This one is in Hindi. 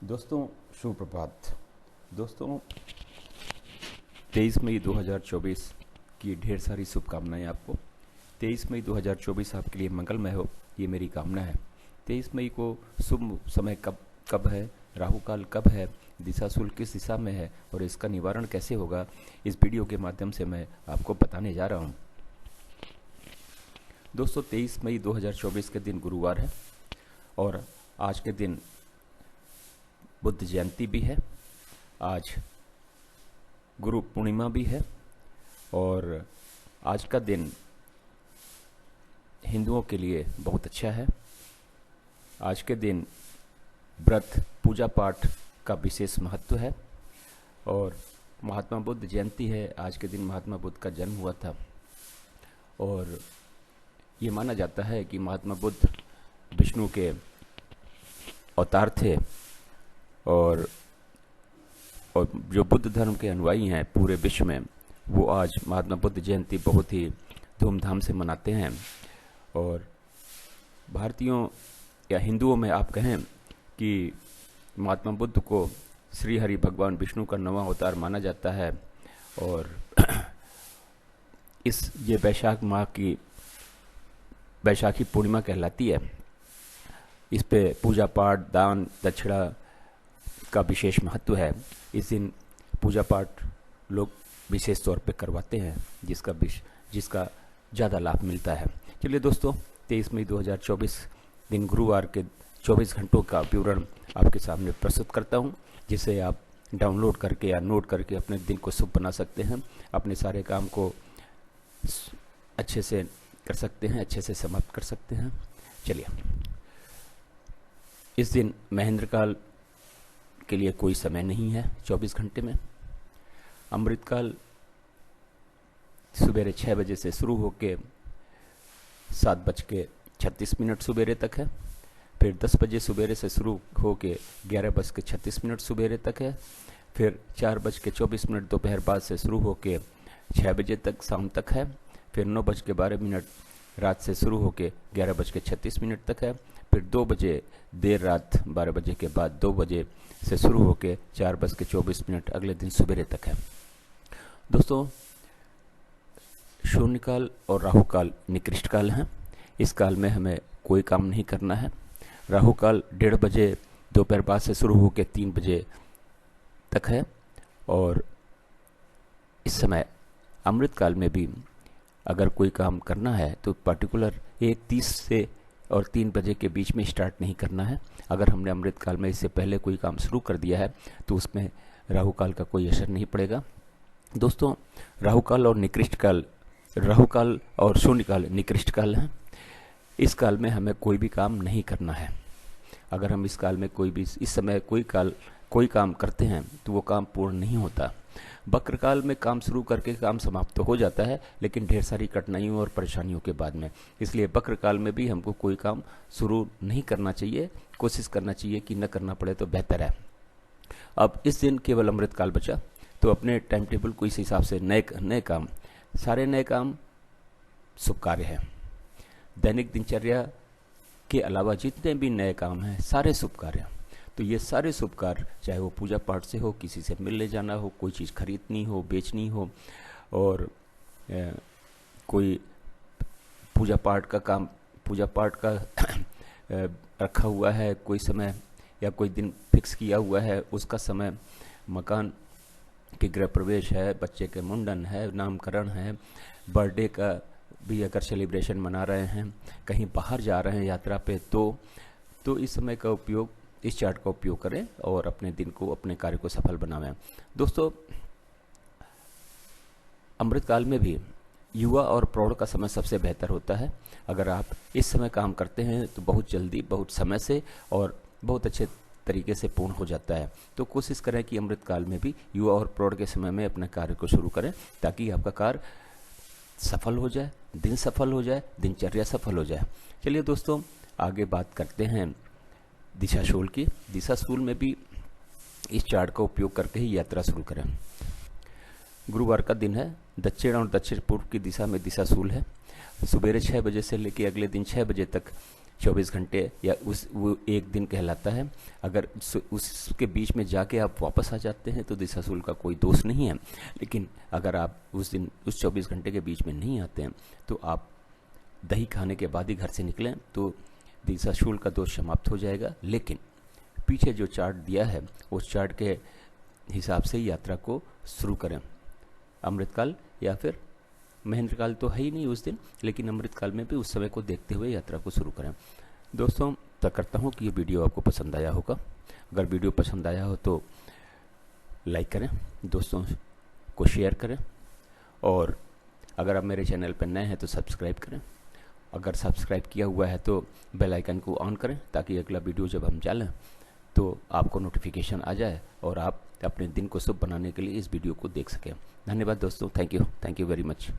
दोस्तों, शुभ प्रभात। दोस्तों, 23 मई 2024 की ढेर सारी शुभकामनाएं आपको। 23 मई 2024 आपके लिए मंगलमय हो, ये मेरी कामना है। 23 मई को शुभ समय कब कब है, राहु काल कब है, दिशाशूल किस दिशा में है और इसका निवारण कैसे होगा, इस वीडियो के माध्यम से मैं आपको बताने जा रहा हूँ। दोस्तों, 23 मई 2024 के दिन गुरुवार है और आज के दिन बुद्ध जयंती भी है। आज गुरु पूर्णिमा भी है और आज का दिन हिंदुओं के लिए बहुत अच्छा है। आज के दिन व्रत पूजा पाठ का विशेष महत्व है और महात्मा बुद्ध जयंती है। आज के दिन महात्मा बुद्ध का जन्म हुआ था और ये माना जाता है कि महात्मा बुद्ध विष्णु के अवतार थे और जो बुद्ध धर्म के अनुयायी हैं पूरे विश्व में, वो आज महात्मा बुद्ध जयंती बहुत ही धूमधाम से मनाते हैं। और भारतीयों या हिंदुओं में आप कहें कि महात्मा बुद्ध को श्री हरि भगवान विष्णु का नवा अवतार माना जाता है। और ये वैशाख माह की वैशाखी पूर्णिमा कहलाती है। इस पे पूजा पाठ, दान दक्षिणा का विशेष महत्व है। इस दिन पूजा पाठ लोग विशेष तौर पे करवाते हैं, जिसका ज़्यादा लाभ मिलता है। चलिए दोस्तों, 23 मई 2024 दिन गुरुवार के 24 घंटों का विवरण आपके सामने प्रस्तुत करता हूं, जिसे आप डाउनलोड करके या नोट करके अपने दिन को शुभ बना सकते हैं, अपने सारे काम को अच्छे से कर सकते हैं, अच्छे से समाप्त कर सकते हैं। चलिए, इस दिन महेंद्रकाल के लिए कोई समय नहीं है 24 घंटे में। अमृतकाल सुबेरे 6 बजे से शुरू होके 7:36 सुबेरे तक है। फिर 10 बजे सुबेरे से शुरू होके 11:36 सुबेरे तक है। फिर 4:24 दोपहर बाद से शुरू होके 6 बजे तक शाम तक है। फिर 9:12 रात से शुरू होके 11:36 तक है। फिर 2 बजे देर रात 12 बजे के बाद 2 बजे से शुरू होके 4:24 अगले दिन सुबेरे तक है। दोस्तों, शून्यकाल और राहुकाल निकृष्ट काल हैं। इस काल में हमें कोई काम नहीं करना है। राहुकाल 1:30 बजे दोपहर बाद से शुरू होकर 3 बजे तक है और इस समय अमृतकाल में भी अगर कोई काम करना है तो पर्टिकुलर 1:30 से और 3 बजे के बीच में स्टार्ट नहीं करना है। अगर हमने अमृतकाल में इससे पहले कोई काम शुरू कर दिया है तो उसमें राहुकाल का कोई असर नहीं पड़ेगा। दोस्तों, राहुकाल और शून्यकाल निकृष्ट काल हैं। इस काल में हमें कोई भी काम नहीं करना है। अगर हम इस समय कोई काम करते हैं तो वो काम पूर्ण नहीं होता। वक्र काल में काम शुरू करके काम समाप्त तो हो जाता है, लेकिन ढेर सारी कठिनाइयों और परेशानियों के बाद में। इसलिए वक्र काल में भी हमको कोई काम शुरू नहीं करना चाहिए। कोशिश करना चाहिए कि न करना पड़े तो बेहतर है। अब इस दिन केवल अमृत काल बचा, तो अपने टाइम टेबल को इस हिसाब से सारे नए काम शुभ कार्य है। दैनिक दिनचर्या के अलावा जितने भी नए काम हैं सारे शुभ कार्य। तो ये सारे शुभ कार्य, चाहे वो पूजा पाठ से हो, किसी से मिलने जाना हो, कोई चीज़ खरीदनी हो, बेचनी हो, और कोई पूजा पाठ का रखा हुआ है कोई समय या कोई दिन फिक्स किया हुआ है, उसका समय, मकान के गृह प्रवेश है, बच्चे के मुंडन है, नामकरण है, बर्थडे का भी अगर सेलिब्रेशन मना रहे हैं, कहीं बाहर जा रहे हैं यात्रा पे, तो इस समय का उपयोग, इस चार्ट का उपयोग करें और अपने दिन को, अपने कार्य को सफल बनावें। दोस्तों, अमृतकाल में भी युवा और प्रौढ़ का समय सबसे बेहतर होता है। अगर आप इस समय काम करते हैं तो बहुत जल्दी, बहुत समय से और बहुत अच्छे तरीके से पूर्ण हो जाता है। तो कोशिश करें कि अमृतकाल में भी युवा और प्रौढ़ के समय में अपने कार्य को शुरू करें, ताकि आपका कार्य सफल हो जाए, दिन सफल हो जाए, दिनचर्या सफल हो जाए। चलिए दोस्तों, आगे बात करते हैं दिशाशूल की। दिशाशूल में भी इस चार्ट का उपयोग करके ही यात्रा शुरू करें। गुरुवार का दिन है। दक्षिण और दक्षिण पूर्व की दिशा में दिशाशूल है। सुबेरे 6 बजे से लेकर अगले दिन 6 बजे तक 24 घंटे या वो एक दिन कहलाता है। अगर उसके बीच में जाके आप वापस आ जाते हैं तो दिशाशूल का कोई दोष नहीं है, लेकिन अगर आप उस दिन उस 24 घंटे के बीच में नहीं आते हैं तो आप दही खाने के बाद ही घर से निकलें तो दिशाशूल का दोष समाप्त हो जाएगा। लेकिन पीछे जो चार्ट दिया है उस चार्ट के हिसाब से यात्रा को शुरू करें। अमृतकाल या फिर महेंद्रकाल तो है ही नहीं उस दिन, लेकिन अमृतकाल में भी उस समय को देखते हुए यात्रा को शुरू करें। दोस्तों, तय करता हूँ कि ये वीडियो आपको पसंद आया होगा। अगर वीडियो पसंद आया हो तो लाइक करें, दोस्तों को शेयर करें, और अगर आप मेरे चैनल पर नए हैं तो सब्सक्राइब करें। अगर सब्सक्राइब किया हुआ है तो बेल आइकन को ऑन करें ताकि अगला वीडियो जब हम डालें तो आपको नोटिफिकेशन आ जाए और आप अपने दिन को शुभ बनाने के लिए इस वीडियो को देख सकें। धन्यवाद दोस्तों, थैंक यू वेरी मच।